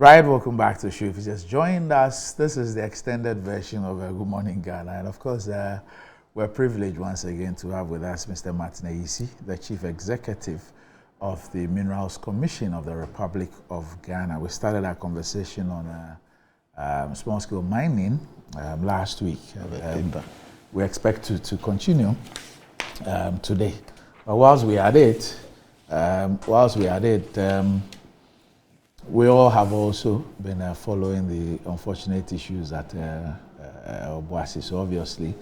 Right, welcome back to the show. If you just joined us, this is the extended version of Good Morning Ghana. And of course, we're privileged once again to have with us Mr. Martin Ayisi, the Chief Executive of the Minerals Commission of the Republic of Ghana. We started our conversation on small-scale mining last week. We expect to continue today. But whilst we are at it, we all have also been following the unfortunate issues at Obuasi, so obviously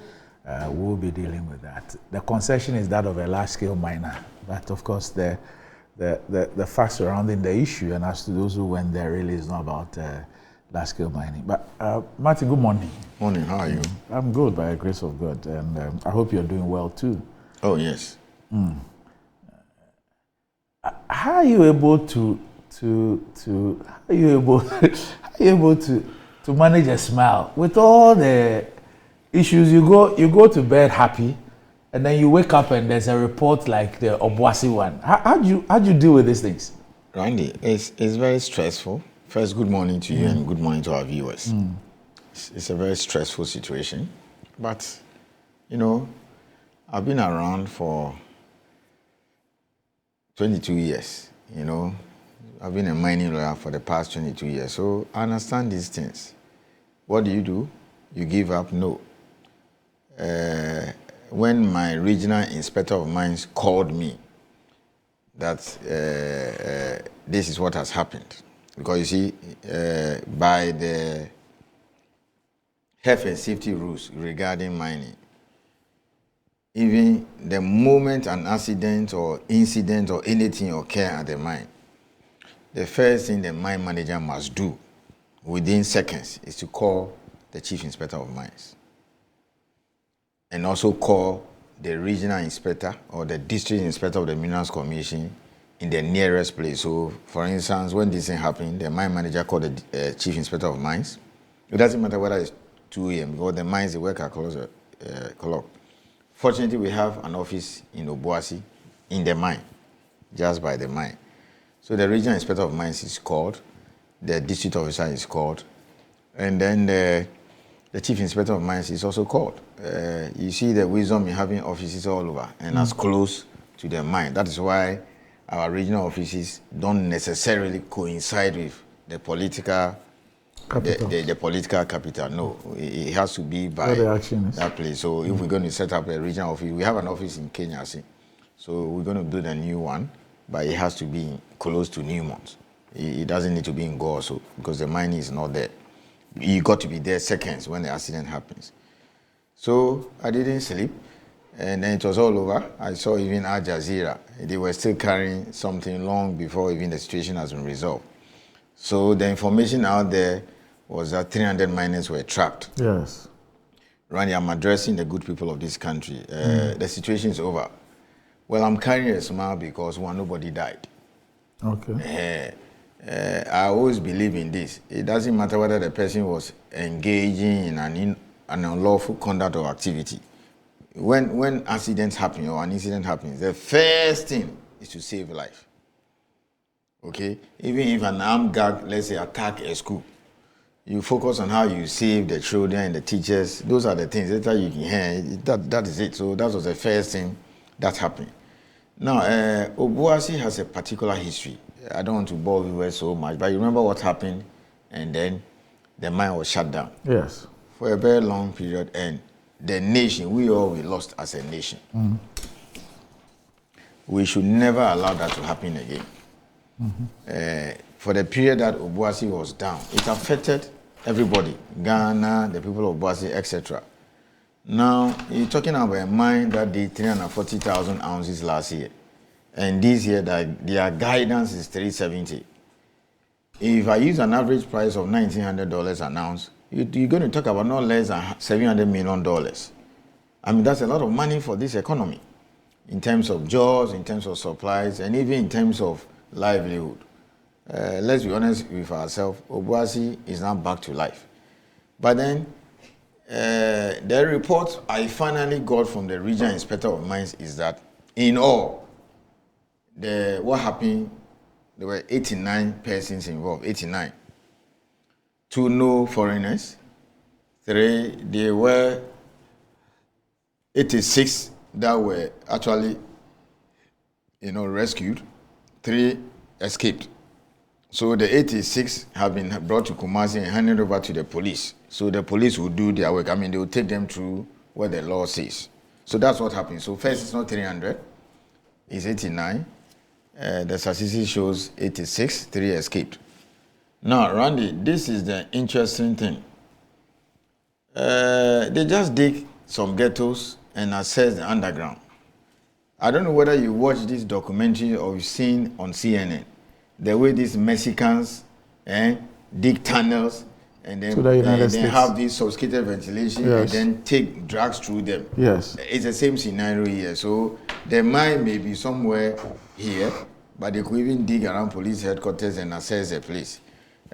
we'll be dealing with that. The concession is that of a large-scale miner, but of course the facts surrounding the issue, and as to those who went there, really is not about large-scale mining. But Martin, good morning. Morning, how are you? I'm good, by the grace of God, and I hope you're doing well too. Oh, yes. How are you able to manage a smile with all the issues? You go to bed happy, and then you wake up and there's a report like the Obuasi one. How do you deal with these things? Randy, it's very stressful. First, good morning to you and good morning to our viewers. It's a very stressful situation, but you know, I've been around for 22 years. You know, I've been a mining lawyer for the past 22 years, so I understand these things. What do? You give up? No. When my regional inspector of mines called me that this is what has happened, because you see, by the health and safety rules regarding mining, even the moment an accident or incident or anything occur at the mine, the first thing the mine manager must do within seconds is to call the chief inspector of mines and also call the regional inspector or the district inspector of the Minerals Commission in the nearest place. So, for instance, when this thing happened, the mine manager called the chief inspector of mines. It doesn't matter whether it's 2 a.m. because the mines, they work at clock. Fortunately, we have an office in Obuasi, in the mine, just by the mine. So the regional inspector of mines is called, the district officer is called, and then the chief inspector of mines is also called. You see the wisdom in having offices all over and as close to the mine. That is why our regional offices don't necessarily coincide with the political capital. The political capital. No, it has to be by that place. So if we're going to set up a regional office, we have an office in Kenya, so we're going to build a new one, but it has to be close to Newmont. It doesn't need to be in Gorso because the mining is not there. You got to be there seconds when the accident happens. So I didn't sleep, and then it was all over. I saw even Al Jazeera. They were still carrying something long before even the situation has been resolved. So the information out there was that 300 miners were trapped. Yes. Randy, I'm addressing the good people of this country. The situation is over. Well, I'm carrying a smile because nobody died. Okay. I always believe in this. It doesn't matter whether the person was engaging in an unlawful conduct or activity. When accidents happen or an incident happens, the first thing is to save life. Okay? Even if an armed guard, let's say, attack a school, you focus on how you save the children and the teachers. Those are the things. Later you can hear that is it. So that was the first thing that happened. Now, Obuasi has a particular history. I don't want to bore viewers so much, but you remember what happened, and then the mine was shut down. Yes. For a very long period, and the nation, we lost as a nation. We should never allow that to happen again. For the period that Obuasi was down, it affected everybody, Ghana, the people of Obuasi, etc. Now, you're talking about a mine that did 340,000 ounces last year. And this year, their guidance is 370. If I use an average price of $1,900 an ounce, you're going to talk about not less than $700 million. I mean, that's a lot of money for this economy in terms of jobs, in terms of supplies, and even in terms of livelihood. Let's be honest with ourselves, Obuasi is now back to life. But then, the report I finally got from the regional inspector of mines is that in all, what happened, there were 89 persons involved, 89. 2 no foreigners. 3, there were 86 that were actually, rescued. 3 escaped. So the 86 have been brought to Kumasi and handed over to the police. So the police will do their work. I mean, they will take them through what the law says. So that's what happened. So first, it's not 300, it's 89. The statistics shows 86, 3 escaped. Now, Randy, this is the interesting thing. They just dig some ghettos and access the underground. I don't know whether you watched this documentary or you've seen on CNN, the way these Mexicans dig tunnels and then, have this sophisticated ventilation, yes, and then take drugs through them. Yes. It's the same scenario here. So the mine may be somewhere here, but they could even dig around police headquarters and assess the place.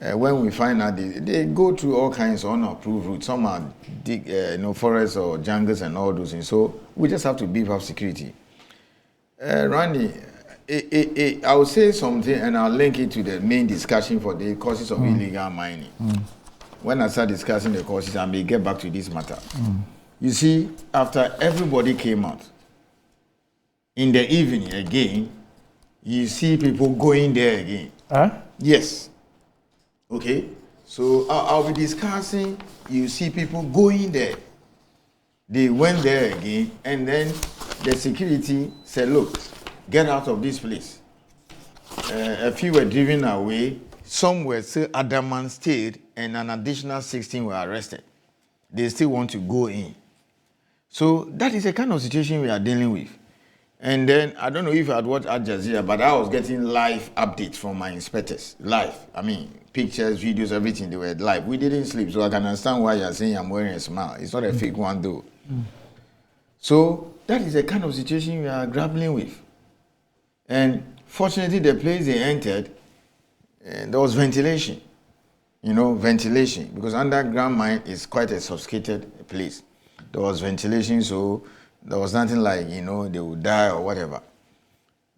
When we find out, they go through all kinds of unapproved routes. Some are dig, forests or jungles and all those things. So we just have to beef up security. Randy, I will say something and I'll link it to the main discussion for the causes of illegal mining. When I start discussing the causes, I may get back to this matter. You see, after everybody came out, in the evening again, you see people going there again. Huh? Yes. Okay? So I'll be discussing, you see people going there. They went there again, and then the security said, look, get out of this place. A few were driven away. Some were still adamant stayed, and an additional 16 were arrested. They still want to go in. So that is the kind of situation we are dealing with. And then, I don't know if you had watched Al Jazeera, but I was getting live updates from my inspectors. Live. I mean, pictures, videos, everything, they were live. We didn't sleep, so I can understand why you're saying I'm wearing a smile. It's not a fake one, though. So that is the kind of situation we are grappling with. And fortunately, the place they entered, there was ventilation. Ventilation. Because underground mine is quite a sophisticated place. There was ventilation, so there was nothing like, they would die or whatever.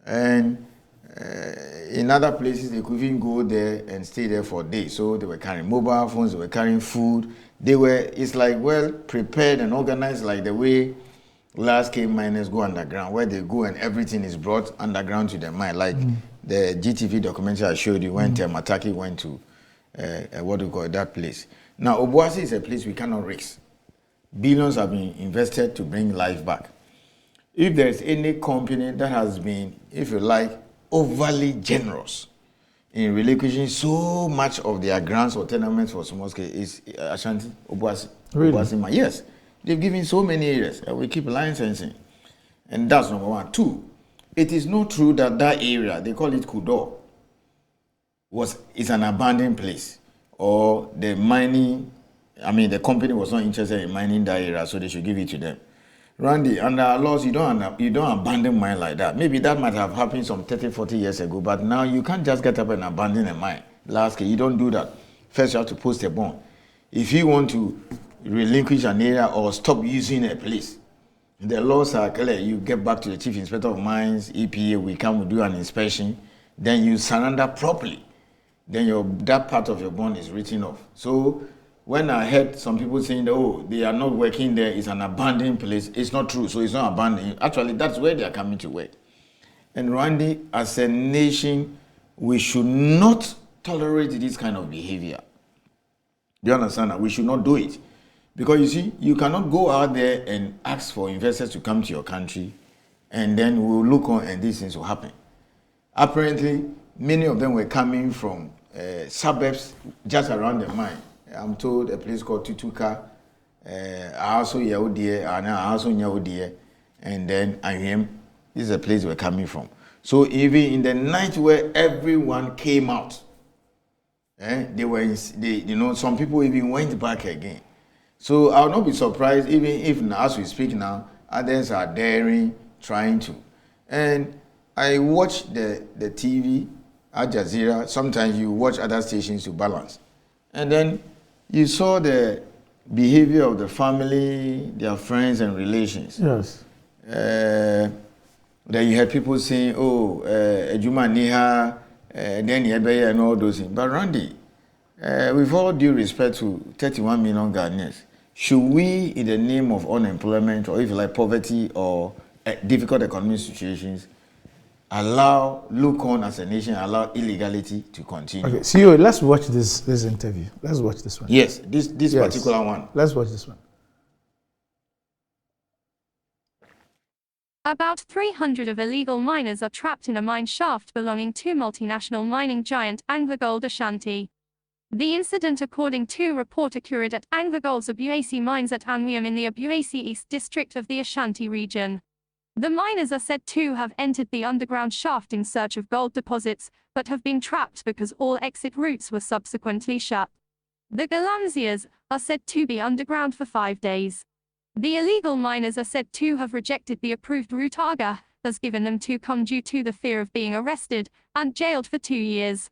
And in other places, they could even go there and stay there for days. So they were carrying mobile phones, they were carrying food. It's like well prepared and organized like the way large-scale miners go underground, where they go and everything is brought underground to the mine. Like the GTV documentary I showed you when Mataki went to, that place. Now, Obuasi is a place we cannot risk. Billions have been invested to bring life back. If there's any company that has been, if you like, overly generous in relinquishing so much of their grants or tenements for small scale, is Ashanti, Obuasi. Really? Obuasi, yes. They've given so many areas, and we keep licensing. And that's number one. 2, it is not true that area, they call it Kudo, is an abandoned place, or the company was not interested in mining that area, so they should give it to them. Randy, under our laws, you don't abandon mine like that. Maybe that might have happened some 30, 40 years ago, but now you can't just get up and abandon a mine. Last case, you don't do that. First, you have to post a bond. If you want to relinquish an area or stop using a place, the laws are clear. You get back to the Chief Inspector of Mines, EPA, we come, we do an inspection, then you surrender properly. Then that part of your bond is written off. So when I heard some people saying, they are not working there, it's an abandoned place, it's not true. So it's not abandoned. Actually, that's where they are coming to work. And Randy, as a nation, we should not tolerate this kind of behavior. Do you understand that? We should not do it. Because you see, you cannot go out there and ask for investors to come to your country, and then we'll look on and these things will happen. Apparently, many of them were coming from suburbs just around the mine. I'm told a place called Tutuka, also Yaudie, and also Yaudie, and then Ayem. This is a place we're coming from. So even in the night where everyone came out, some people even went back again. So I'll not be surprised even if, as we speak now, others are daring, trying to. And I watch the TV, Al Jazeera. Sometimes you watch other stations to balance. And then you saw the behavior of the family, their friends and relations. Yes. Then you had people saying, Ejuma Niha, then Yebeye and all those things. But Randy, with all due respect to 31 million Ghanaians, should we, in the name of unemployment or if you like poverty or difficult economic situations, look on as a nation, allow illegality to continue? Okay, CEO, let's watch this interview. Let's watch this one. Yes, this yes. Particular one. Let's watch this one. About 300 of illegal miners are trapped in a mine shaft belonging to multinational mining giant AngloGold Ashanti. The incident, according to a report, occurred at AngloGold's Obuasi mines at Anwiam in the Obuasi East district of the Ashanti region. The miners are said to have entered the underground shaft in search of gold deposits, but have been trapped because all exit routes were subsequently shut. The Galamsias are said to be underground for 5 days. The illegal miners are said to have rejected the approved route AGA has given them to come due to the fear of being arrested and jailed for 2 years.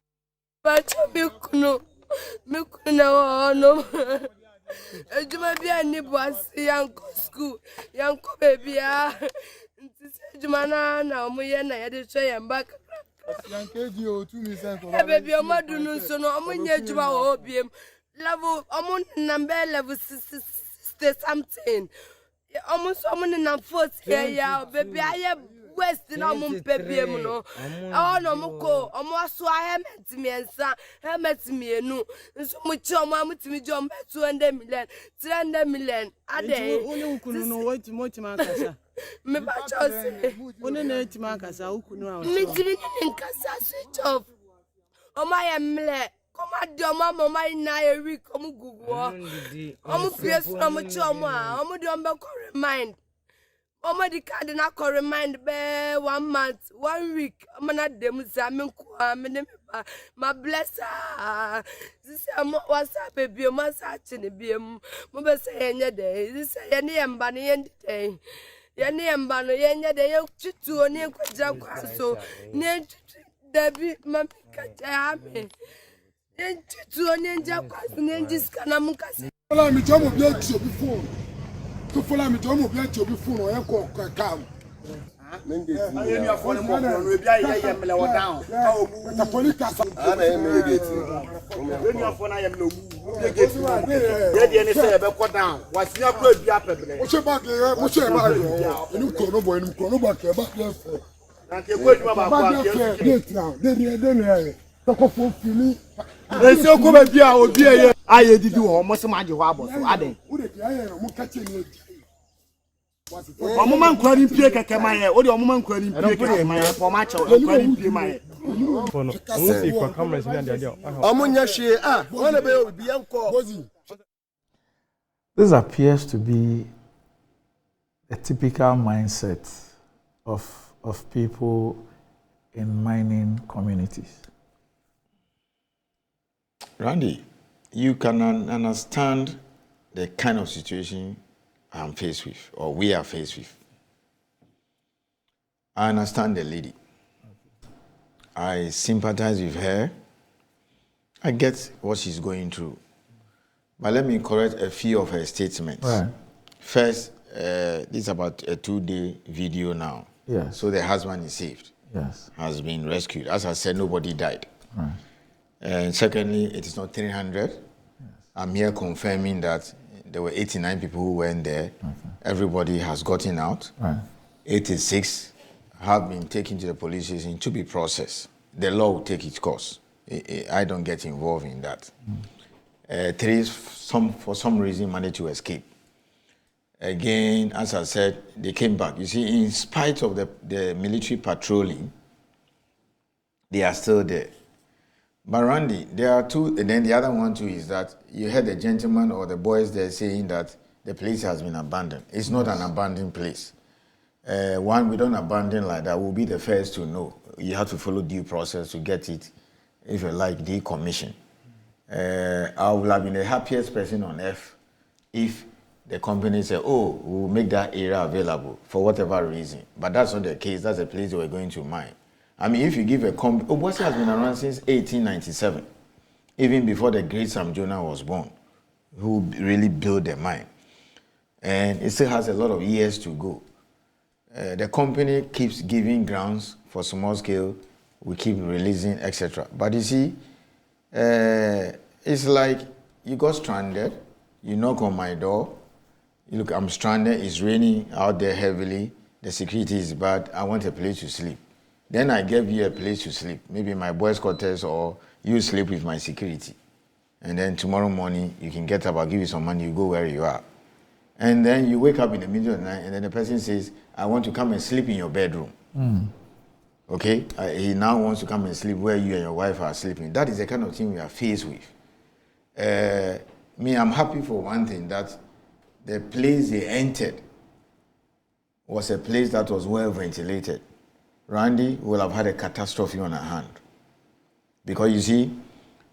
Something. Almost in a fourth year, baby. I have West in our baby. No, oh no, Moko, almost so I met me and son, I met me and no, so much mamma to me, John, 200 million, 300 million. I don't know what Motimaka. Me batches, one in 8 markers, I could know. Meeting in Casa switch off. Oh, my emlet. Come on, mama, my nairi, come Google. I'm fierce from a choma. I'm a dumb remind. Mama, the cardinal remind bear 1 month, 1 week. I'm not them, my blesser. This is what's up, baby, my satching a beam. Mother say any day. This is any and bunny and day. Yanni and bunny, and day, you two on your so near Debbie, my catch. To follow me, John will be at you before. To follow me, John will be at you before. I call come. Ese ko be bia obi eye aye didi wo mo se maje ho abo so aden omo man kwari pie keke maye o de omo man kwari pie keke maye for ma che kwari pie maye fono omo si kwa cameras bi ande omo nya hwe wona be obi enko. This appears to be a typical mindset of people in mining communities. Randy, you can understand the kind of situation I'm faced with, or we are faced with. I understand the lady. I sympathize with her. I get what she's going through. But let me correct a few of her statements. Right. First, this is about a 2-day video now. Yes. So the husband is saved. Yes. Has been rescued. As I said, nobody died. Right. And secondly, it is not 300. Yes. I'm here confirming that there were 89 people who went there. Okay. Everybody has gotten out. Right. 86 have been taken to the police station to be processed. The law will take its course. I don't get involved in that. 3, for some reason, managed to escape. Again, as I said, they came back. You see, in spite of the military patrolling, they are still there. But Randy, there are 2, and then the other one too is that you heard the gentleman or the boys there saying that the place has been abandoned. It's not an abandoned place. One, we don't abandon like that. We'll be the first to know. You have to follow due process to get it, if you like, decommissioned. I would have been the happiest person on earth if the company said, oh, we'll make that area available for whatever reason. But that's not the case. That's the place they were going to mine. I mean, if you give a company, Obuasi has been around since 1897, even before the great Sam Jonah was born, who really built the mine. And it still has a lot of years to go. The company keeps giving grounds for small scale, we keep releasing, etc. But you see, It's like you got stranded, you knock on my door, you look, I'm stranded, it's raining out there heavily, the security is bad, I want a place to sleep. Then I gave you a place to sleep, maybe my boys' quarters, or you sleep with my security. And then tomorrow morning, you can get up, I'll give you some money, you go where you are. And then you wake up in the middle of the night, and then the person says, I want to come and sleep in your bedroom. Okay? He now wants to come and sleep where you and your wife are sleeping. That is the kind of thing we are faced with. I'm happy for one thing, that the place they entered was a place that was well ventilated. Randy will have had a catastrophe on her hand. Because you see,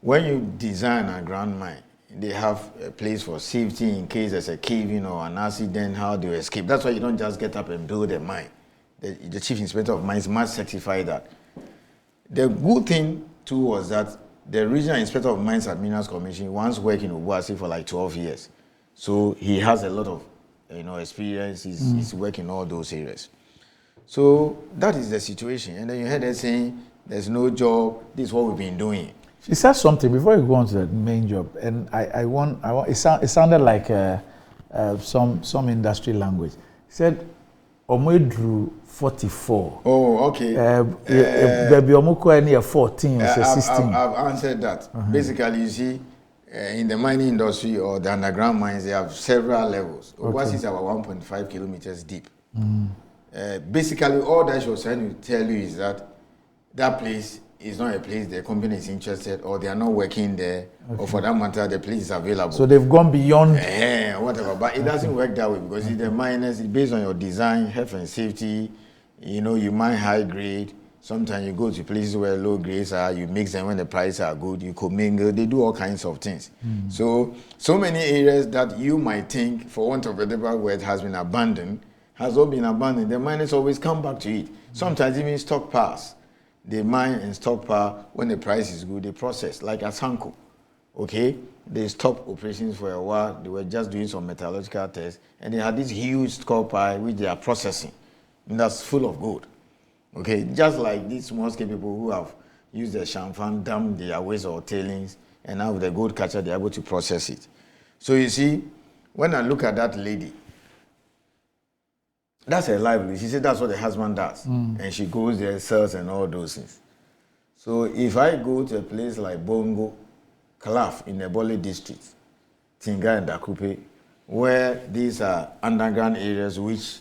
when you design a ground mine, they have a place for safety in case there's a cave-in or an accident, how do you escape? That's why you don't just get up and build a mine. The chief inspector of mines must certify that. The good thing, too, was that the regional inspector of mines at Minerals Commission once worked in Obuasi for like 12 years. So he has a lot of experience. He's working in all those areas. So that is the situation. And then you heard her saying, there's no job, this is what we've been doing. She said something before you go on to the main job, and I want it sounded like some industry language. She said, Omedru 44. Oh, okay. Baby Omoko any 14 or 16. I've answered that. Basically, you see, in the mining industry or the underground mines, they have several levels. Obuasi is about 1.5 kilometers deep. Basically, all that she was trying to tell you is that that place is not a place the company is interested, or they are not working there, or for that matter, the place is available. So they've gone beyond. Whatever. But it doesn't work that way, because the miners, it's based on your design, health and safety. You mine high grade. Sometimes you go to places where low grades are, you mix them when the prices are good, you commingle, they do all kinds of things. So many areas that you might think, for want of a better word, has been abandoned, has all been abandoned. The miners always come back to it. Sometimes even stockpiles. They mine and stockpile. When the price is good, they process, like at Sanko. Okay? They stopped operations for a while. They were just doing some metallurgical tests, and they had this huge stockpile which they are processing. And that's full of gold. Okay? Just like these small-scale people who have used the champagne, dumped their waste or tailings, and now with the gold catcher, they're able to process it. So you see, when I look at that lady, that's her livelihood. She said that's what the husband does. And she goes there, sells and all those things. So if I go to a place like Bongo, Kalaf in the Bole district, Tinga and Dakupe, where these are underground areas which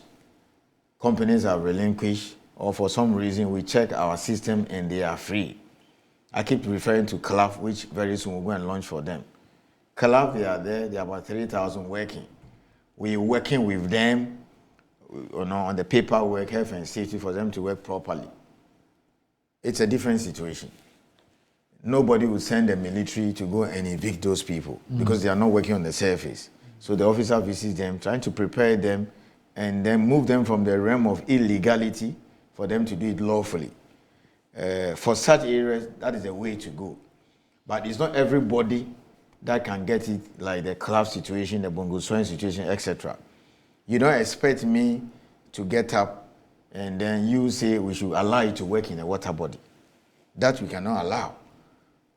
companies have relinquished, or for some reason we check our system and they are free. I keep referring to Kalaf, which very soon we'll go and launch for them. Kalaf, they are there, they are about 3,000 working. We're working with them on the paperwork, health and safety for them to work properly. It's a different situation. Nobody will send the military to go and evict those people because they are not working on the surface. So the officer visits them, trying to prepare them and then move them from the realm of illegality for them to do it lawfully. For such areas, that is the way to go. But it's not everybody that can get it, like the Clav situation, the Bongo Swan situation, etc. You don't expect me to get up and then you say we should allow you to work in a water body. That we cannot allow.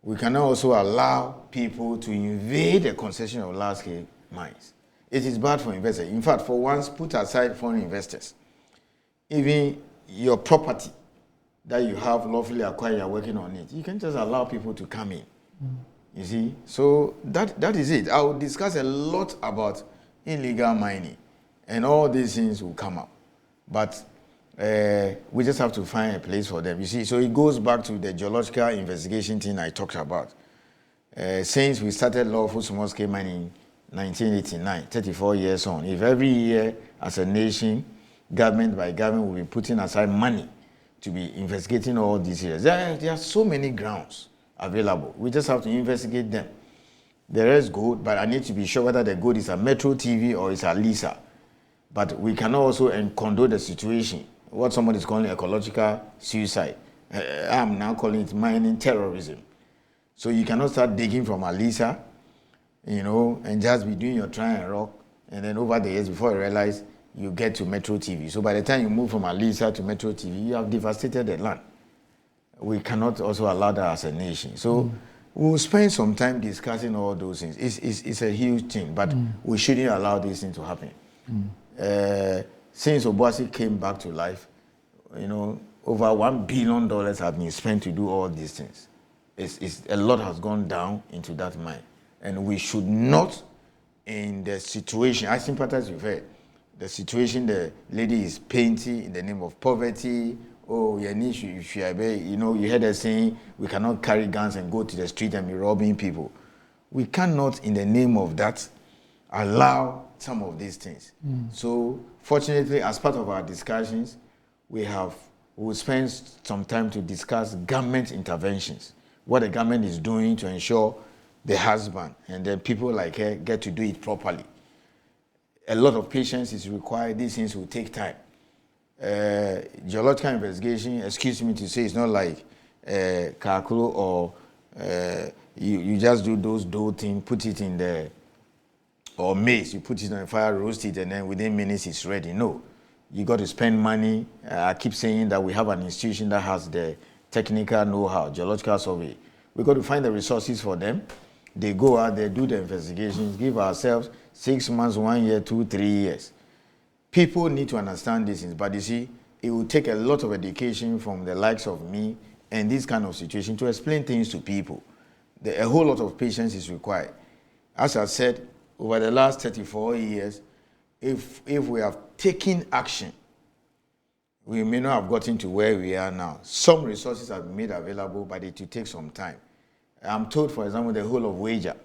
We cannot also allow people to invade the concession of large-scale mines. It is bad for investors. In fact, for once, put aside foreign investors. Even your property that you have lawfully acquired, you're working on it, you can just allow people to come in. You see? So that is it. I will discuss a lot about illegal mining, and all these things will come up. But we just have to find a place for them. You see, so it goes back to the geological investigation thing I talked about. Since we started lawful small-scale mining in 1989, 34 years on, if every year as a nation, government by government, will be putting aside money to be investigating all these areas, there are so many grounds available. We just have to investigate them. There is gold, but I need to be sure whether the gold is a Metro TV or it's a Lisa. But we cannot also condone the situation, what somebody is calling ecological suicide. I'm now calling it mining terrorism. So you cannot start digging from Alisa, and just be doing your try and rock, and then over the years before you realize you get to Metro TV. So by the time you move from Alisa to Metro TV, you have devastated the land. We cannot also allow that as a nation. So we'll spend some time discussing all those things. It's a huge thing, but we shouldn't allow this thing to happen. Since Obuasi came back to life, you know, over $1 billion have been spent to do all these things. A lot has gone down into that mine. And we should not, in the situation, I sympathize with her, the situation the lady is painting in the name of poverty. Oh, you know, you heard her saying we cannot carry guns and go to the street and be robbing people. We cannot, in the name of that, allow some of these things. So, fortunately, as part of our discussions, we'll spend some time to discuss government interventions, what the government is doing to ensure the husband and then people like her get to do it properly. A lot of patience is required. These things will take time. Geological investigation, excuse me to say, it's not like calculo or you just do those dough thing, put it in the, or maize, you put it on the fire, roast it, and then within minutes it's ready. No, you got to spend money. I keep saying that we have an institution that has the technical know-how, geological survey. We got to find the resources for them. They go out, they do the investigations, give ourselves 6 months, 1 year, 2, 3 years. People need to understand these things, but you see, it will take a lot of education from the likes of me and this kind of situation to explain things to people. A whole lot of patience is required. As I said, over the last 34 years, if we have taken action, we may not have gotten to where we are now. Some resources have been made available, but it will take some time. I'm told, for example, the whole of Wager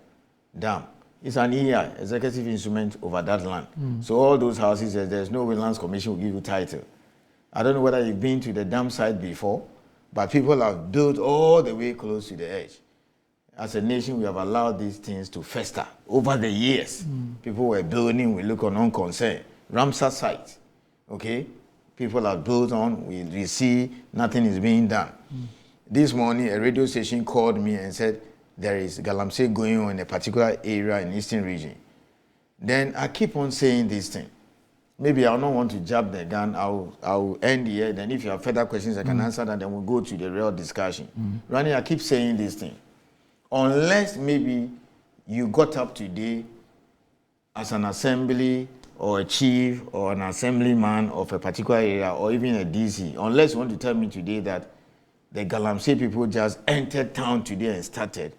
Dam, it's an EI, executive instrument over that land. So all those houses, there's no way Lands Commission will give you title. I don't know whether you've been to the dam site before, but people have built all the way close to the edge. As a nation, we have allowed these things to fester over the years. People were building, we look on unconcerned. Ramsar site, okay? People have built on, we see nothing is being done. This morning, a radio station called me and said, there is galamsey going on in a particular area in the Eastern region. Then I keep on saying this thing. Maybe I don't want to jab the gun. I'll end here. Then if you have further questions, I can answer that. Then we'll go to the real discussion. Rani, I keep saying this thing. Unless maybe you got up today as an assembly or a chief or an assemblyman of a particular area or even a DC, unless you want to tell me today that the Galamsey people just entered town today and started,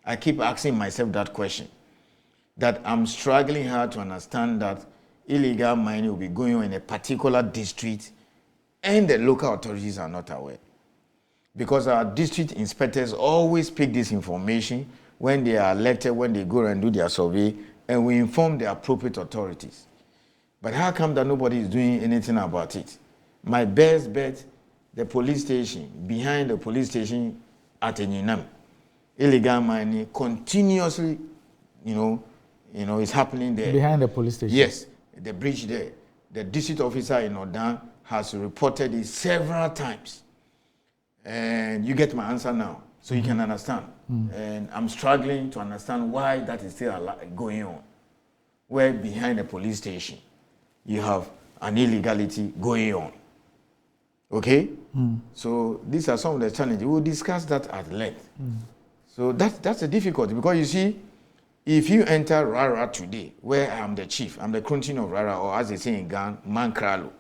I keep asking myself that question. That I'm struggling hard to understand that illegal mining will be going on in a particular district and the local authorities are not aware. Because our district inspectors always pick this information when they are elected, when they go and do their survey, and we inform the appropriate authorities. But how come that nobody is doing anything about it? My best bet, the police station, behind the police station at Enyinam, illegal mining continuously, is happening there. Behind the police station? Yes, the bridge there. The district officer in Odan has reported it several times. And you get my answer now, so you can understand. And I'm struggling to understand why that is still going on. Where behind the police station, you have an illegality going on. Okay? So these are some of the challenges. We'll discuss that at length. So that's a difficulty, because you see, if you enter Rara today, where I am the chief, I'm the Kruntin of Rara, or as they say in Ghana, Mankralo.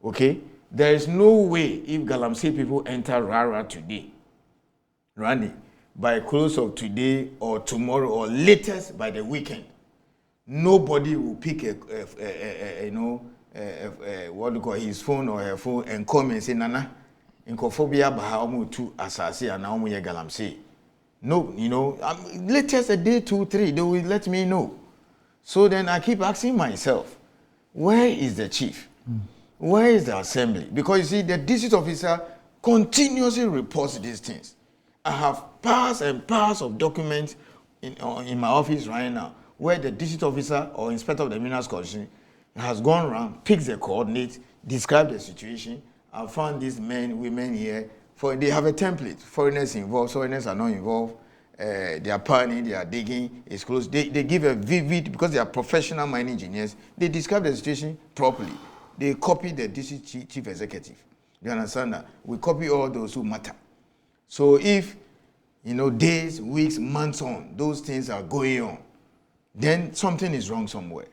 Okay? There is no way if Galamsey people enter Rara today, Randy, by close of today or tomorrow or latest by the weekend, nobody will pick what do you call his phone or her phone and come and say, Nana, inkophobia bahamu tu asasi and naumu ye Galamsey. No, latest a day, 2, 3, they will let me know. So then I keep asking myself, where is the chief? Where is the assembly? Because you see, the district officer continuously reports these things. I have piles and piles of documents in my office right now, where the district officer or inspector of the Minerals Commission has gone around, picks the coordinates, described the situation. I found these men, women here. They have a template. Foreigners involved, foreigners are not involved. They are panning, they are digging, it's close. They give a vivid, because they are professional mining engineers, they describe the situation properly. They copy the district chief executive. You understand that? We copy all those who matter. So if days, weeks, months on, those things are going on, then something is wrong somewhere.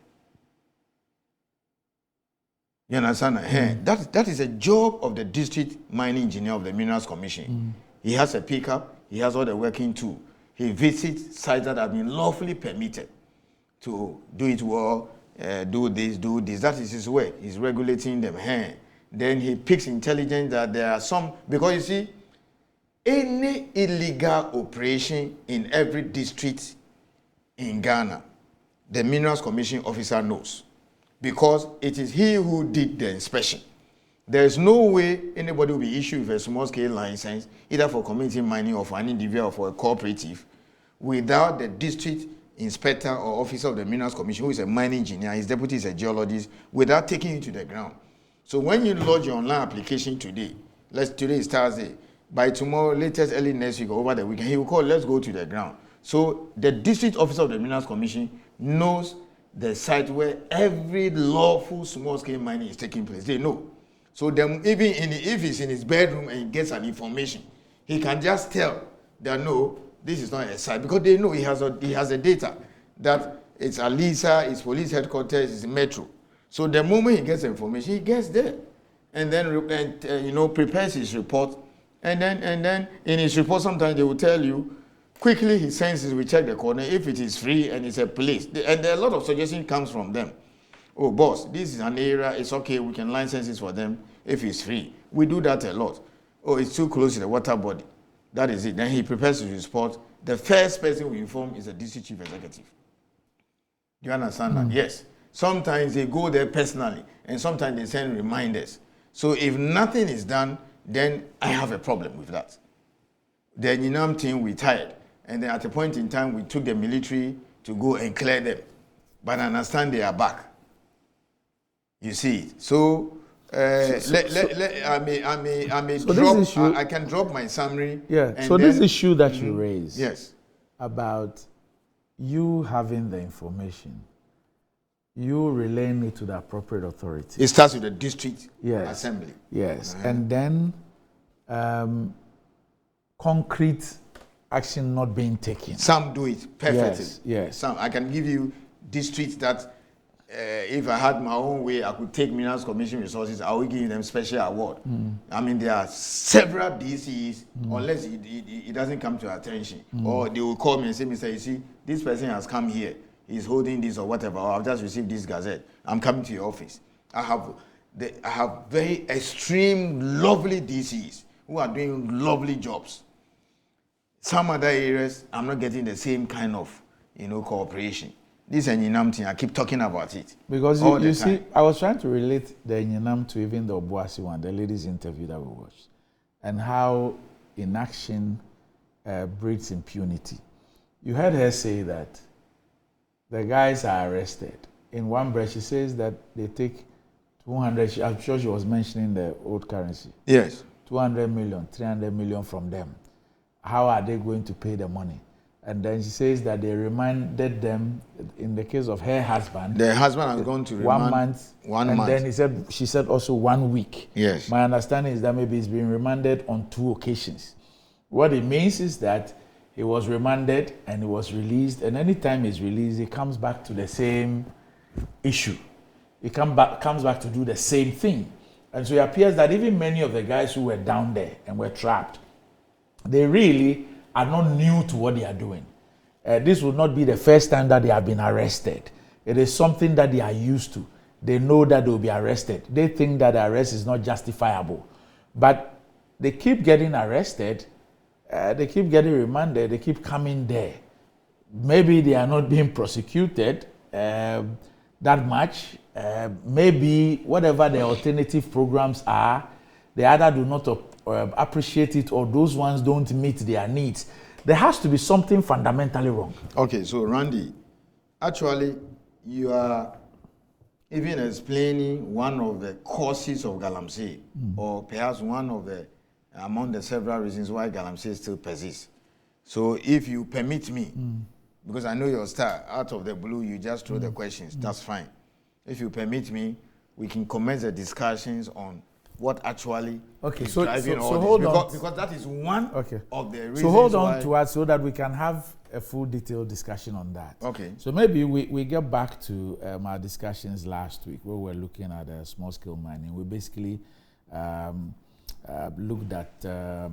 You understand? That is a job of the district mining engineer of the Minerals Commission. He has a pickup, he has all the working tools. He visits sites that have been lawfully permitted to do it well, do this. That is his work. He's regulating them. Then he picks intelligence that there are some, because you see, any illegal operation in every district in Ghana, the Minerals Commission officer knows, because it is he who did the inspection. There is no way anybody will be issued with a small-scale license, either for community mining or for an individual or for a cooperative, without the district inspector or officer of the Minerals Commission, who is a mining engineer, his deputy is a geologist, without taking it to the ground. So when you lodge your online application today, today is Thursday, by tomorrow, latest early next week or over the weekend, he will call, let's go to the ground. So the district officer of the Minerals Commission knows the site where every lawful small-scale mining is taking place. They know. So then, even if he's in his bedroom and he gets an information, he can just tell that no, this is not a site, because they know he has the data that it's Alisa, it's police headquarters, it's Metro. So the moment he gets information, he gets there, and then prepares his report, and then in his report sometimes they will tell you quickly his census. We check the corner if it is free and it's a place, and there are a lot of suggestions comes from them. Oh, boss, this is an area, it's okay, we can line census for them if it's free. We do that a lot. Oh, it's too close to the water body. That is it. Then he prepares his report. The first person we inform is the district chief executive. Do you understand that? Yes. Sometimes they go there personally, and sometimes they send reminders. So if nothing is done, then I have a problem with that. The Nyinam team retired, and then at a point in time, we took the military to go and clear them. But I understand they are back. You see, so I can drop my summary. Yeah. So this issue that you raised, yes, about you having the information, you relaying it to the appropriate authority. It starts with the district assembly. Yes, and then concrete action not being taken. Some do it perfectly. Yes. Some I can give you districts that. If I had my own way, I could take Minerals Commission resources, I will give them special award. I mean, there are several DCs, unless it doesn't come to attention. Or they will call me and say, Mr. You see, this person has come here, he's holding this or whatever, or I've just received this gazette, I'm coming to your office. I have very extreme, lovely DCs who are doing lovely jobs. Some other areas, I'm not getting the same kind of, cooperation. This Nyinam thing, I keep talking about it. Because you see, I was trying to relate the Nyinam to even the Obuasi one, the ladies' interview that we watched, and how inaction breeds impunity. You heard her say that the guys are arrested. In one breath, she says that they take 200, I'm sure she was mentioning the old currency. Yes. 200 million, 300 million from them. How are they going to pay the money? And then she says that they reminded them, in the case of her husband. The husband has gone to 1 month. 1 month. And then she said also 1 week. Yes. My understanding is that maybe he's been remanded on 2 occasions. What it means is that he was remanded and he was released. And anytime he's released, he comes back to the same issue. He comes back to do the same thing. And so it appears that even many of the guys who were down there and were trapped, they really are not new to what they are doing. This will not be the first time that they have been arrested. It is something that they are used to. They know that they will be arrested. They think that the arrest is not justifiable. But they keep getting arrested, they keep getting remanded, they keep coming there. Maybe they are not being prosecuted that much. Maybe whatever the alternative programs are, they either do not appreciate it, or those ones don't meet their needs. There has to be something fundamentally wrong. Okay, so Randy, actually, you are even explaining one of the causes of galamsey, or perhaps one of the, among the several reasons why galamsey still persists. So if you permit me, because I know your style, out of the blue, you just throw the questions, that's fine. If you permit me, we can commence the discussions on what actually is so driving all hold this. on. Because that is one of the reasons. So hold on to us so that we can have a full detailed discussion on that. Okay. So maybe we get back to our discussions last week where we were looking at small scale mining. We basically looked at the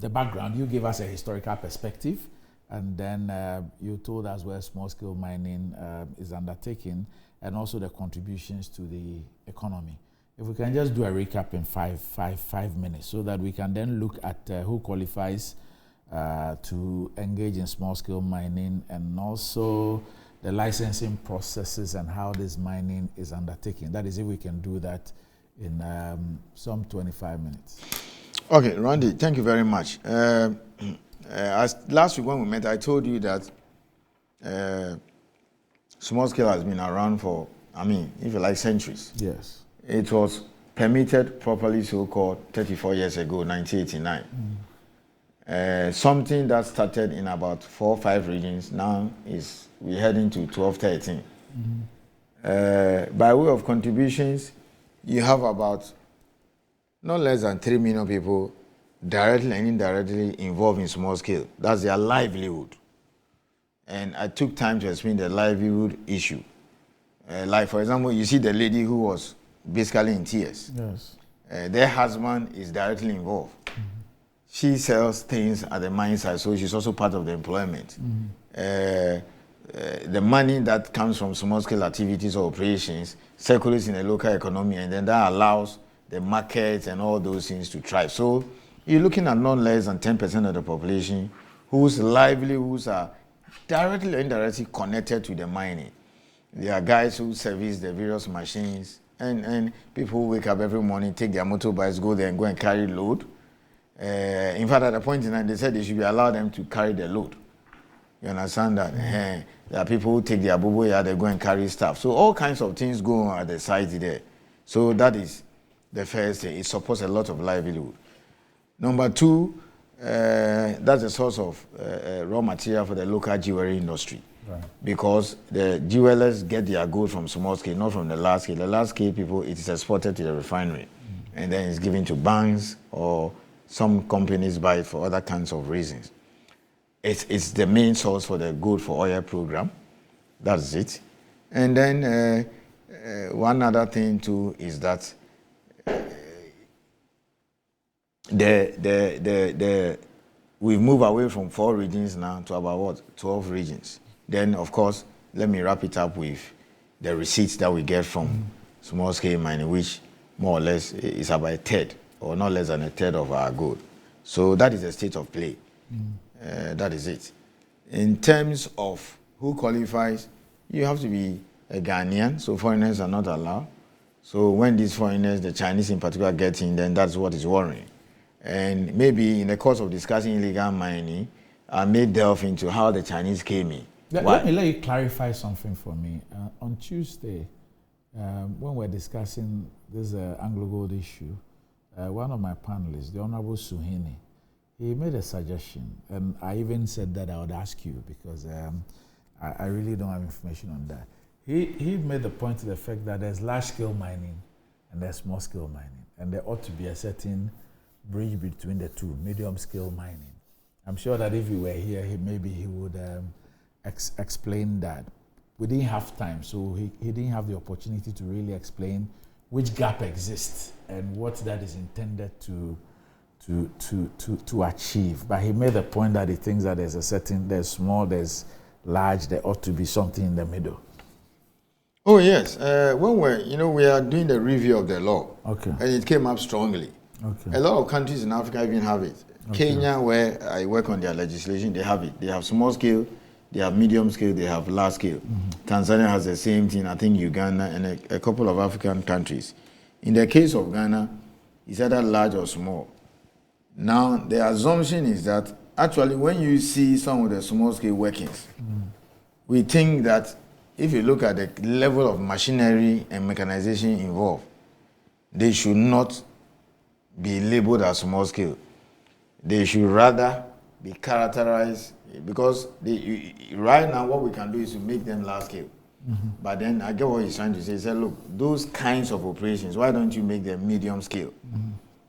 background. You gave us a historical perspective, and then you told us where small scale mining is undertaken, and also the contributions to the economy. If we can just do a recap in five minutes, so that we can then look at who qualifies to engage in small scale mining, and also the licensing processes and how this mining is undertaken. That is, if we can do that in some 25 minutes. Okay, Randy, thank you very much. As last week when we met, I told you that small scale has been around for, if you like, centuries. Yes. It was permitted properly, so-called, 34 years ago, 1989. Something that started in about 4 or 5 regions, now we're heading to 12, 13. By way of contributions, you have about not less than 3 million people directly and indirectly involved in small scale. That's their livelihood. And I took time to explain the livelihood issue. Like, for example, you see the lady who was basically in tears. Yes. Their husband is directly involved. She sells things at the mine site, so she's also part of the employment. The money that comes from small-scale activities or operations circulates in the local economy, and then that allows the markets and all those things to thrive. So you're looking at not less than 10% of the population whose livelihoods are directly or indirectly connected to the mining. There are guys who service the various machines, and people who wake up every morning, take their motorbikes, go there and go and carry load. In fact, at a point in time, they said they should be allowed them to carry the load. You understand that? There are people who take their bobo here, they go and carry stuff. So all kinds of things go on at the site there. So that is the first thing. It supports a lot of livelihood. Number 2, that's a source of raw material for the local jewelry industry. Right. Because the jewelers get their gold from small scale, not from the large scale. The large scale people, it is exported to the refinery. And then it's given to banks, or some companies buy it for other kinds of reasons. It's the main source for the gold for oil program. That's it. And then one other thing too is that we've moved away from 4 regions now to about 12 regions. Then, of course, let me wrap it up with the receipts that we get from small-scale mining, which more or less is about 1/3, or not less than 1/3 of our gold. So that is the state of play. That is it. In terms of who qualifies, you have to be a Ghanaian, so foreigners are not allowed. So when these foreigners, the Chinese in particular, get in, then that's what is worrying. And maybe in the course of discussing illegal mining, I may delve into how the Chinese came in. Let you clarify something for me. On Tuesday, when we're discussing this Anglo Gold issue, one of my panelists, the Honorable Suhini, he made a suggestion, and I even said that I would ask you, because I really don't have information on that. He made the point to the fact that there's large-scale mining and there's small-scale mining, and there ought to be a certain bridge between the two, medium-scale mining. I'm sure that if he were here, maybe he would explain that. We didn't have time, so he didn't have the opportunity to really explain which gap exists and what that is intended to achieve. But he made the point that he thinks that there's small, there's large, there ought to be something in the middle. Oh yes, when we are doing the review of the law, and it came up strongly. A lot of countries in Africa even have it. Kenya, where I work on their legislation, they have it. They have small scale, they have medium scale, they have large scale. Tanzania has the same thing, I think Uganda and a couple of African countries. In the case of Ghana, it's either large or small. Now, the assumption is that actually when you see some of the small scale workings, we think that if you look at the level of machinery and mechanization involved, they should not be labeled as small scale. They should rather be characterized, because right now what we can do is to make them large scale. But then I get what he's trying to say. He said, look, those kinds of operations, why don't you make them medium scale?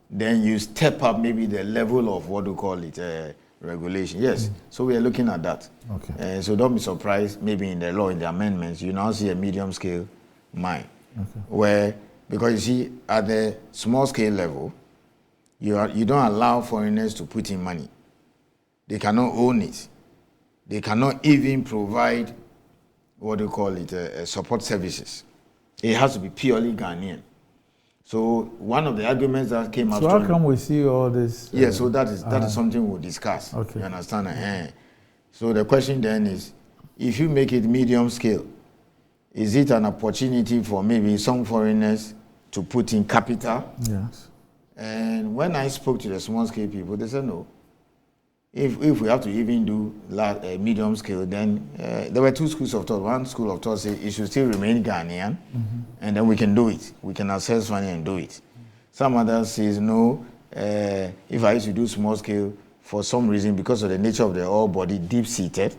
Then you step up maybe the level of what we call it, regulation. Yes, so we are looking at that. Okay. So don't be surprised, maybe in the law, in the amendments, you now see a medium scale mine. Okay. Where, because you see, at the small scale level, you don't allow foreigners to put in money. They cannot own it. They cannot even provide what do you call it, support services. It has to be purely Ghanaian. So one of the arguments that came out. So how come we see all this? Yeah, so that is something we'll discuss. Okay. You understand? So the question then is, if you make it medium scale, is it an opportunity for maybe some foreigners to put in capital? Yes. And when I spoke to the small scale people, they said no. If we have to even do medium scale, then there were two schools of thought. One school of thought said it should still remain Ghanaian, and then we can do it. We can access money and do it. Some others says no. If I used to do small scale for some reason because of the nature of the ore body deep seated,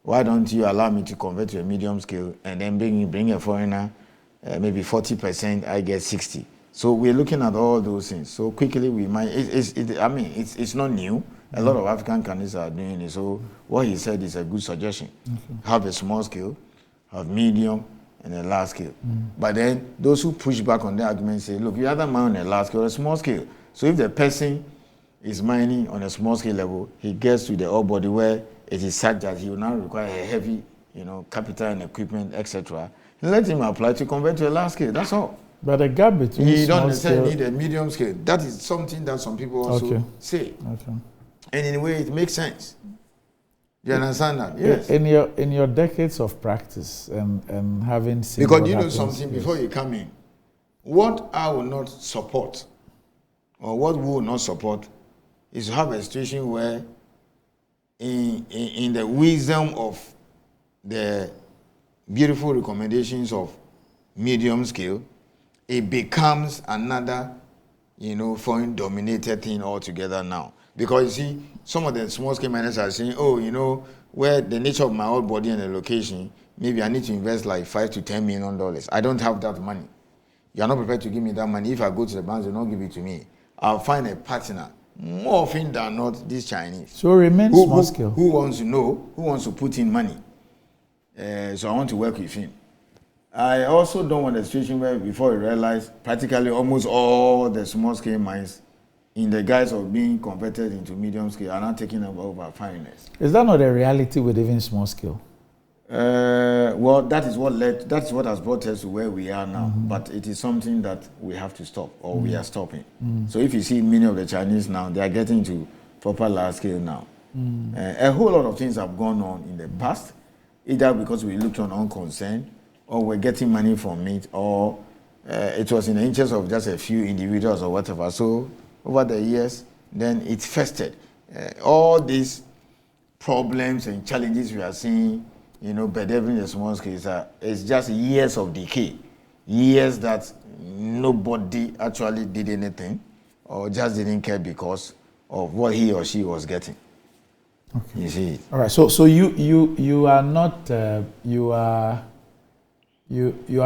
why don't you allow me to convert to a medium scale and then bring a foreigner, maybe 40%, I get 60. So we're looking at all those things. So quickly we might. It's not new. A lot of African countries are doing it. So what he said is a good suggestion. Have a small scale, have medium, and a large scale. But then those who push back on the argument say, look, you either mine on a large scale or a small scale. So if the person is mining on a small scale level, he gets to the ore body where it is such that he will now require a heavy, capital and equipment, etc. Let him apply to convert to a large scale. That's all. But the gap between you don't necessarily need a medium scale. That is something that some people also say. Okay. And in a way, it makes sense. Do you understand that? Yes. In your decades of practice and having seen because you know something before you come in, what I will not support, or what we will not support, is to have a situation where, in the wisdom of the beautiful recommendations of medium scale, it becomes another, foreign-dominated thing altogether now. Because you see, some of the small-scale miners are saying, where the nature of my old body and the location, maybe I need to invest like $5 to $10 million. I don't have that money. You are not prepared to give me that money. If I go to the bank, they don't give it to me. I'll find a partner. More often than not, these Chinese. So remain small scale. Who wants to know? Who wants to put in money? So I want to work with him. I also don't want a situation where, before you realize, practically almost all the small-scale mines, in the guise of being converted into medium scale, are not taking over finance. Is that not a reality with even small scale? Well, that is what has brought us to where we are now. But it is something that we have to stop, or we are stopping. So if you see many of the Chinese now, they are getting to proper large scale now. A whole lot of things have gone on in the past, either because we looked on unconcerned, or we're getting money from it, or it was in the interest of just a few individuals or whatever. So over the years, then it festered. All these problems and challenges we are seeing, bedeviling the small scale, it's just years of decay. Years that nobody actually did anything or just didn't care because of what he or she was getting. Okay. You see it. All right. So you are not you are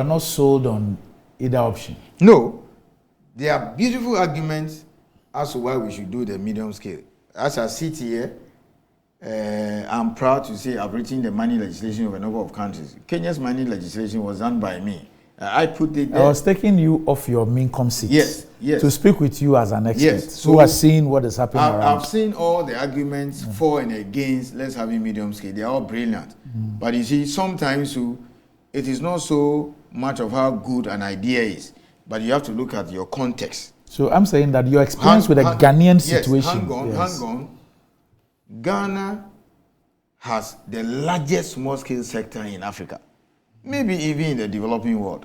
not sold on either option. No, there are beautiful arguments as to why we should do the medium scale. As I sit here, I'm proud to say I've written the mining legislation of a number of countries. Kenya's mining legislation was done by me. I put it there. I was taking you off your Mincom seat. Yes. To speak with you as an expert. Yes. So, who has seen what is happening around. I've seen all the arguments for and against let's have a medium scale. They are all brilliant. But you see, sometimes it is not so much of how good an idea is, but you have to look at your context. So I'm saying that your experience with a Ghanaian situation. Hang on. Ghana has the largest small-scale sector in Africa, maybe even in the developing world.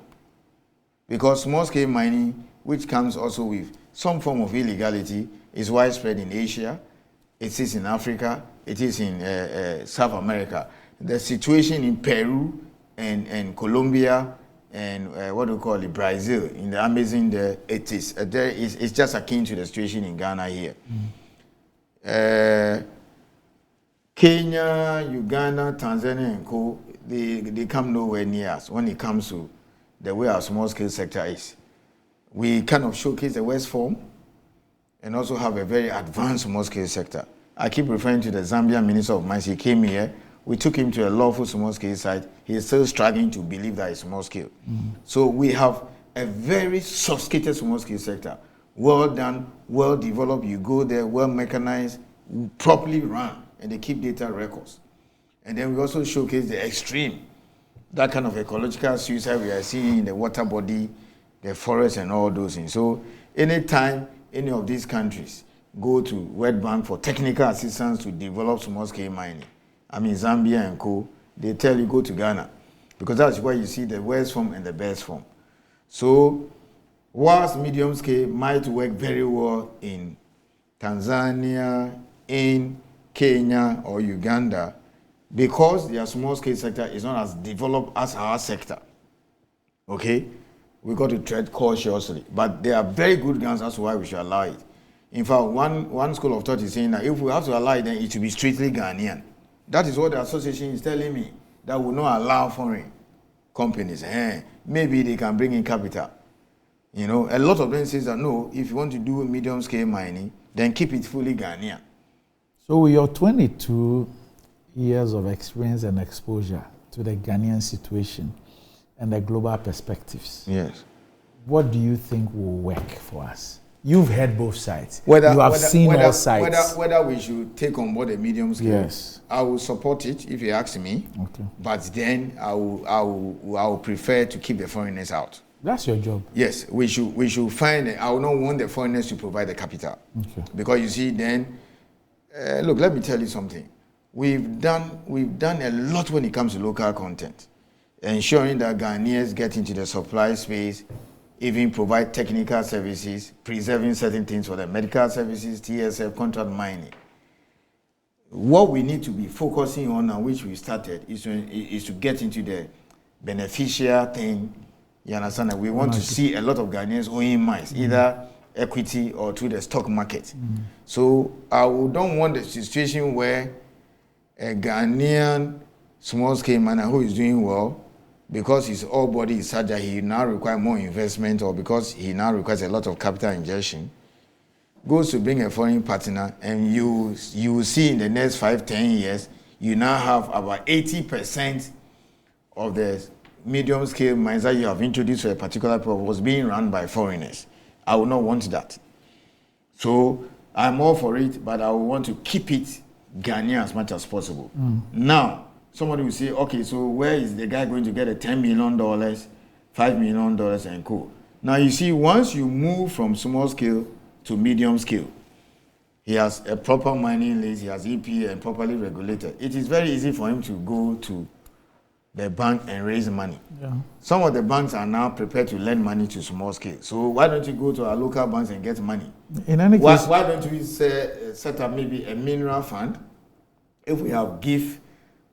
Because small-scale mining, which comes also with some form of illegality, is widespread in Asia, it is in Africa, it is in South America. The situation in Peru and Colombia and Brazil, in the Amazon, it's just akin to the situation in Ghana here. Kenya, Uganda, Tanzania, and Co. they come nowhere near us when it comes to the way our small-scale sector is. We kind of showcase the West Form and also have a very advanced small-scale sector. I keep referring to the Zambian Minister of Mines. He came here. We took him to a lawful small-scale site. He is still struggling to believe that it's small-scale. So we have a very sophisticated small-scale sector. Well done, well developed. You go there, well mechanized, properly run, and they keep data records. And then we also showcase the extreme, that kind of ecological suicide we are seeing in the water body, the forest, and all those things. So anytime any of these countries go to World Bank for technical assistance to develop small-scale mining, I mean Zambia and co, they tell you go to Ghana, because that's where you see the worst form and the best form. So whilst medium scale might work very well in Tanzania, in Kenya or Uganda, because their small-scale sector is not as developed as our sector, okay, we got to tread cautiously. But they are very good guns, that's why we should allow it. In fact, one school of thought is saying that if we have to allow it, then it should be strictly Ghanaian. That is what the association is telling me, that will not allow foreign companies. Maybe they can bring in capital. You know, a lot of them say that no, if you want to do medium-scale mining, then keep it fully Ghanaian. So with your 22 years of experience and exposure to the Ghanaian situation and the global perspectives, yes, what do you think will work for us? You've heard both sides. You have seen all sides. Whether we should take on board a medium scale, yes, I will support it if you ask me. Okay. But then I will prefer to keep the foreigners out. That's your job. Yes, we should find. I will not want the foreigners to provide the capital. Okay. Because you see, then look, let me tell you something. We've done a lot when it comes to local content, ensuring that Ghanaians get into the supply space, even provide technical services, preserving certain things for the medical services, TSF, contract mining. What we need to be focusing on, and which we started, is to get into the beneficial thing. You understand that we want to see a lot of Ghanaians owning mines, either equity or through the stock market. So I don't want the situation where a Ghanaian small-scale miner who is doing well, because his whole body is such that he now requires more investment, or because he now requires a lot of capital injection, goes to bring a foreign partner, and you will see in the next 5-10 years, you now have about 80% of the medium-scale mines that you have introduced to a particular purpose was being run by foreigners. I would not want that. So I'm all for it, but I want to keep it Ghanaian as much as possible. Now, somebody will say, okay, so where is the guy going to get a $10 million, $5 million, and co? Now, you see, once you move from small scale to medium scale, he has a proper mining lease, he has EPA and properly regulated. It is very easy for him to go to the bank and raise money. Yeah. Some of the banks are now prepared to lend money to small scale. So why don't you go to our local banks and get money? In any case, why don't we set up maybe a mineral fund? If we have GIF,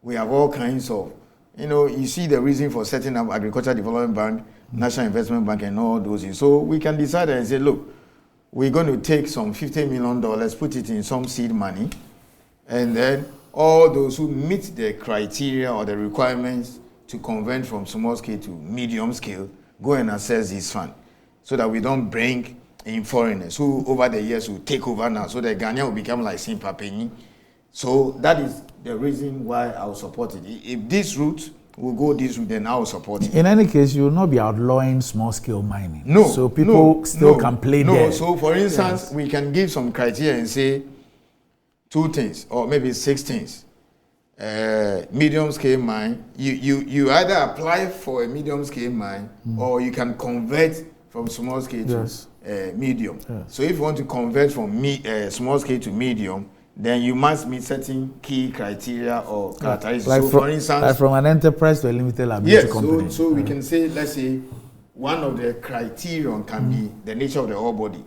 we have all kinds of, you see the reason for setting up Agricultural Development Bank, National Investment Bank, and all those things. So we can decide and say, look, we're going to take some $50 million, put it in some seed money, and then all those who meet the criteria or the requirements to convert from small scale to medium scale, go and access this fund, so that we don't bring in foreigners who over the years will take over now, so that Ghana will become like Simpapeni. So that is the reason why I will support it. If this route will go this route, then I will support it. In any case, you will not be outlawing small-scale mining. No. So people still can play there. No. So for instance, we can give some criteria and say 2 things or maybe 6 things. Medium-scale mine. You either apply for a medium-scale mine or you can convert from small-scale to medium. Yes. So if you want to convert from small-scale to medium, then you must meet certain key criteria or characteristics. Like so for instance, like from an enterprise to a limited liability company. So we can say, let's say, one of the criterion can be the nature of the ore body.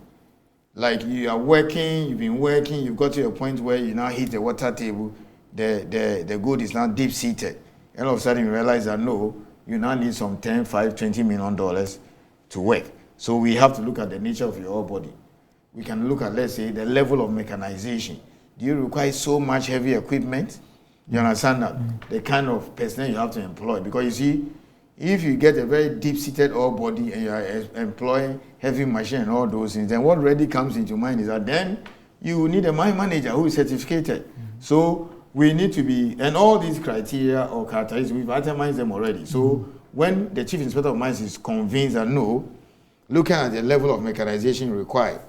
Like you are working, you've been working, you've got to a point where you now hit the water table, the gold is now deep-seated. And all of a sudden you realize that no, you now need some $10, $5, $20 million to work. So we have to look at the nature of your ore body. We can look at, let's say, the level of mechanization. Do you require so much heavy equipment? You understand that? The kind of personnel you have to employ. Because you see, if you get a very deep-seated ore body and you are employing heavy machine and all those things, then what really comes into mind is that then you need a mine manager who is certificated. So we need to be, and all these criteria or characteristics, we've itemized them already. So when the Chief Inspector of Mines is convinced that no, looking at the level of mechanization required,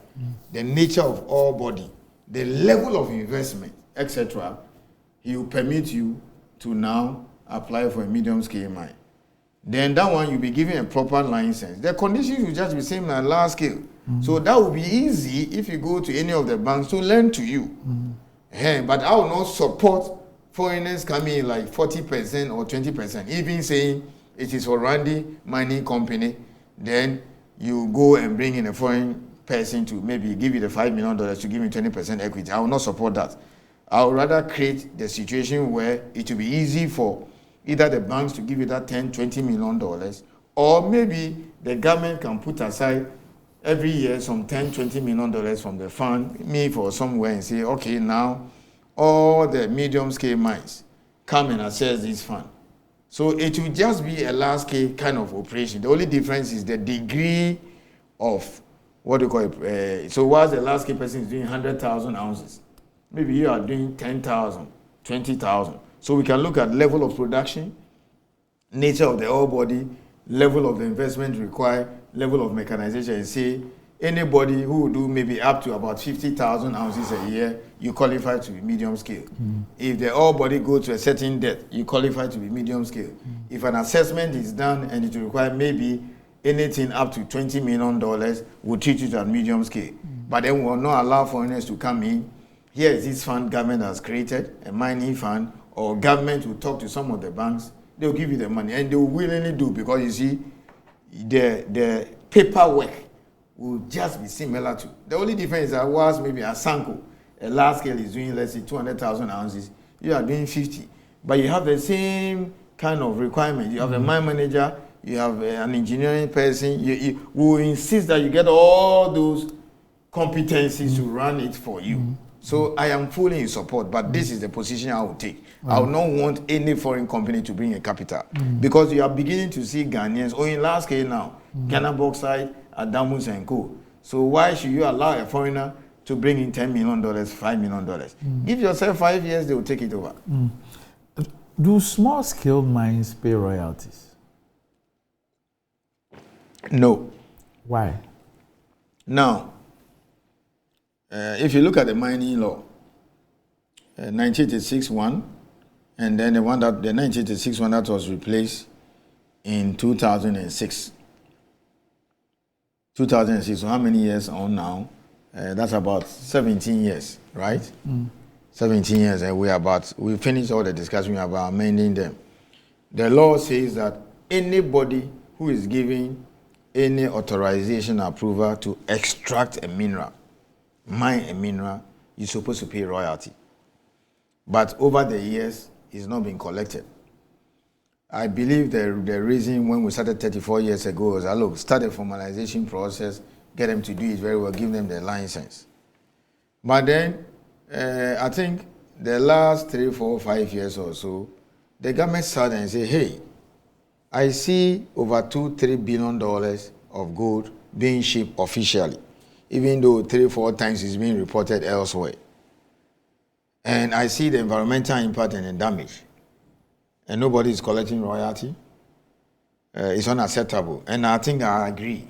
the nature of ore body, the level of investment, etc., he will permit you to now apply for a medium-scale mine. Then that one, you'll be given a proper license. The conditions will just be same as large scale. So that will be easy if you go to any of the banks to lend to you. But I will not support foreigners coming in like 40% or 20%, even saying it is for Randy Mining Company, then you go and bring in a foreign person to maybe give you the $5 million to give me 20% equity. I will not support that. I would rather create the situation where it will be easy for either the banks to give you that $10, $20 million, or maybe the government can put aside every year some $10, $20 million from the fund, me for somewhere, and say, okay, now all the medium-scale mines come and access this fund. So it will just be a large-scale kind of operation. The only difference is the degree of what do you call it. So whilst the large-scale person is doing 100,000 ounces, maybe you are doing 10,000, 20,000. So we can look at level of production, nature of the ore body, level of the investment required, level of mechanization, and say anybody who will do maybe up to about 50,000 ounces a year, you qualify to be medium scale. If the ore body goes to a certain depth, you qualify to be medium scale. If an assessment is done and it will require maybe anything up to $20 million, we'll treat it at medium scale. But then we will not allow foreigners to come in. Here is this fund government has created, a mining fund, or government will talk to some of the banks. They'll give you the money, and they will willingly do, because you see, the paperwork will just be similar to. The only difference is that was maybe a Sanko, a large scale is doing, let's say, 200,000 ounces, you are doing 50. But you have the same kind of requirement. You have a mine manager, you have an engineering person, you will insist that you get all those competencies to run it for you. So I am fully in support, but this is the position I will take. I will not want any foreign company to bring a capital, because you are beginning to see Ghanaians, or in large scale now, Ghana Bauxite, Adamus and Co. So why should you allow a foreigner to bring in $10 million, $5 million? Give yourself 5 years, they will take it over. Do small-scale mines pay royalties? No. Why? Now, if you look at the mining law, 1986-1, and then the 1986 one that was replaced in 2006. 2006, so how many years on now? That's about 17 years, right? 17 years, and we finished all the discussion about amending them. The law says that anybody who is giving any authorization approval to extract a mineral, mine a mineral, you're supposed to pay royalty. But over the years, it's not been collected. I believe the reason when we started 34 years ago was, look, start a formalization process, get them to do it very well, give them the license. But then, I think the last 3, 4, 5 years or so, the government started and said, hey, I see over $2-3 billion of gold being shipped officially, even though 3-4 times it's being reported elsewhere. And I see the environmental impact and the damage. And nobody is collecting royalty. It's unacceptable. And I think I agree.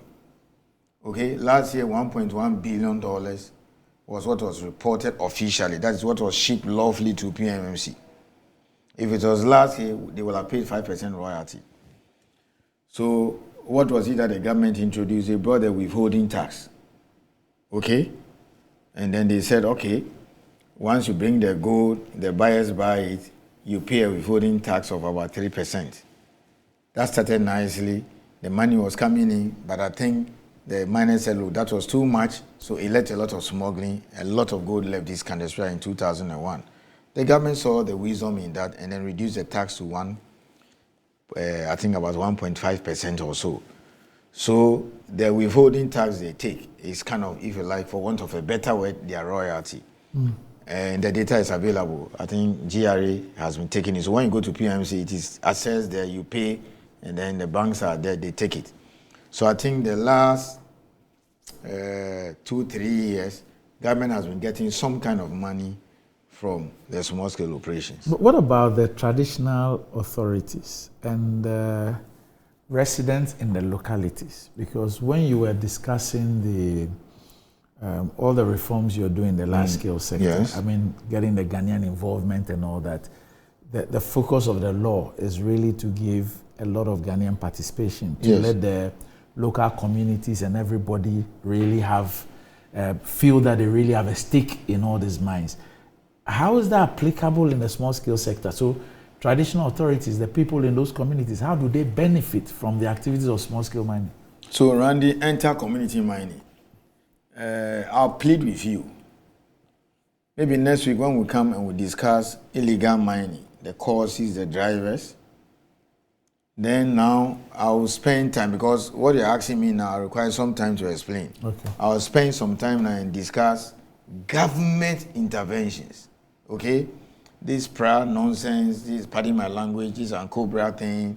Okay, last year $1.1 billion was what was reported officially. That is what was shipped lawfully to PMMC. If it was last year, they will have paid 5% royalty. So what was it that the government introduced? They brought the withholding tax. Okay? And then they said, okay, once you bring the gold, the buyers buy it, you pay a withholding tax of about 3%. That started nicely. The money was coming in, but I think the miners said, look, that was too much, so it led to a lot of smuggling. A lot of gold left this country in 2001. The government saw the wisdom in that and then reduced the tax to I think about 1.5% or so. So the withholding tax they take is kind of, if you like, for want of a better word, their royalty. and the data is available. I think GRA has been taking it. So when you go to PMC, it is assessed there, you pay, and then the banks are there, they take it. So I think the last 2-3 years, government has been getting some kind of money from the small-scale operations. But what about the traditional authorities and residents in the localities? Because when you were discussing the all the reforms you're doing in the large-scale sector, yes. I mean, getting the Ghanaian involvement and all that, the focus of the law is really to give a lot of Ghanaian participation, to yes. let the local communities and everybody really have, feel that they really have a stake in all these mines. How is that applicable in the small-scale sector? So traditional authorities, the people in those communities, how do they benefit from the activities of small-scale mining? So Randy, enter community mining. I'll plead with you. Maybe next week when we come and we discuss illegal mining, the causes, the drivers, then now I will spend time, because what you're asking me now requires some time to explain. Okay. I will spend some time now and discuss government interventions. Okay? This prayer nonsense, this, pardon my language, this and Cobra thing,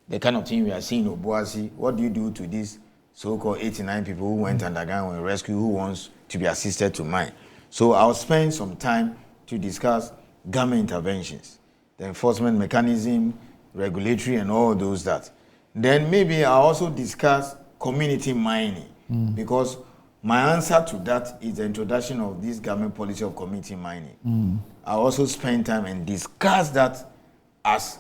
the kind of thing we are seeing in Obuasi. What do you do to these so-called 89 people who went underground and rescue, who wants to be assisted to mine? So I'll spend some time to discuss government interventions, the enforcement mechanism, regulatory and all those that. Then maybe I'll also discuss community mining, because my answer to that is the introduction of this government policy of community mining. I'll also spend time and discuss that as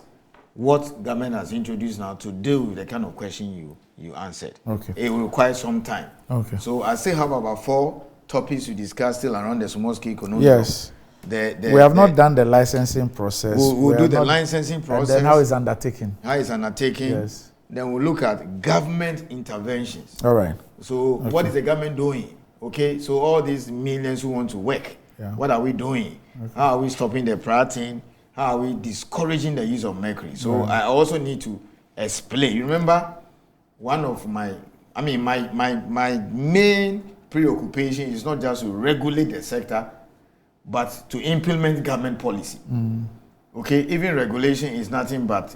what government has introduced now to deal with the kind of question you answered. Okay. It will require some time. Okay. So I still have about 4 topics to discuss still around the small-scale economy. Yes. We have not done the licensing process. We'll do the licensing process. And then how is undertaken? How is undertaken? Yes. Then we'll look at government interventions. All right. So what is the government doing? Okay, so all these millions who want to work, what are we doing? Okay. How are we stopping the prating? How are we discouraging the use of mercury? So I also need to explain. You remember, one of my main preoccupation is not just to regulate the sector, but to implement government policy. Okay, even regulation is nothing but,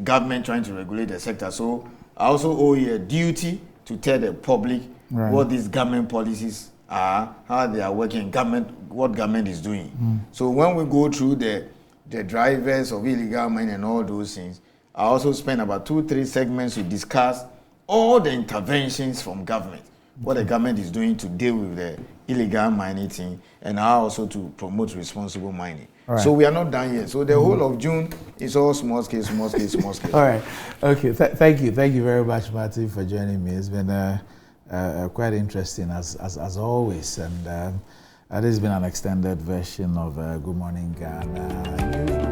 government trying to regulate the sector. So I also owe you a duty to tell the public what these government policies are, how they are working, what government is doing. So when we go through the drivers of illegal mining and all those things, I also spend about 2-3 segments to discuss all the interventions from government, what the government is doing to deal with the illegal mining thing, and how also to promote responsible mining. Right. So we are not done yet. So the whole of June is all small scale. All right. Okay. Thank you very much, Martin, for joining me. It's been quite interesting as always, and this has been an extended version of Good Morning Ghana.